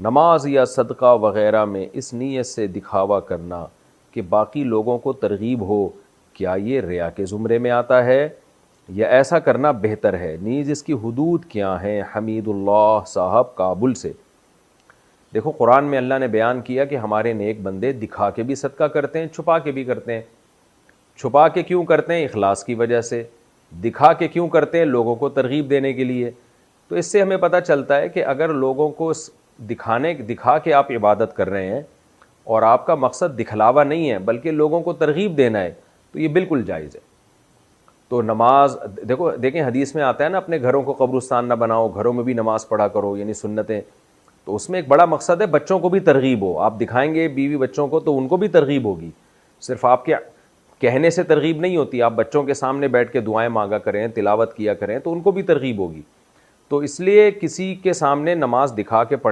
نماز یا صدقہ وغیرہ میں اس نیت سے دکھاوا کرنا کہ باقی لوگوں کو ترغیب ہو، کیا یہ ریا کے زمرے میں آتا ہے یا ایسا کرنا بہتر ہے؟ نیز اس کی حدود کیا ہیں؟ حمید اللہ صاحب کابل سے۔ دیکھو قرآن میں اللہ نے بیان کیا کہ ہمارے نیک بندے دکھا کے بھی صدقہ کرتے ہیں، چھپا کے بھی کرتے ہیں۔ چھپا کے کیوں کرتے ہیں؟ اخلاص کی وجہ سے۔ دکھا کے کیوں کرتے ہیں؟ لوگوں کو ترغیب دینے کے لیے۔ تو اس سے ہمیں پتہ چلتا ہے کہ اگر لوگوں کو دکھا کے آپ عبادت کر رہے ہیں اور آپ کا مقصد دکھلاوا نہیں ہے بلکہ لوگوں کو ترغیب دینا ہے تو یہ بالکل جائز ہے۔ تو نماز دیکھیں حدیث میں آتا ہے نا، اپنے گھروں کو قبرستان نہ بناؤ، گھروں میں بھی نماز پڑھا کرو، یعنی سنتیں۔ تو اس میں ایک بڑا مقصد ہے بچوں کو بھی ترغیب ہو۔ آپ دکھائیں گے بیوی بچوں کو تو ان کو بھی ترغیب ہوگی، صرف آپ کے کہنے سے ترغیب نہیں ہوتی۔ آپ بچوں کے سامنے بیٹھ کے دعائیں مانگا کریں، تلاوت کیا کریں تو ان کو بھی ترغیب ہوگی۔ تو اس لیے کسی کے سامنے نماز دکھا کے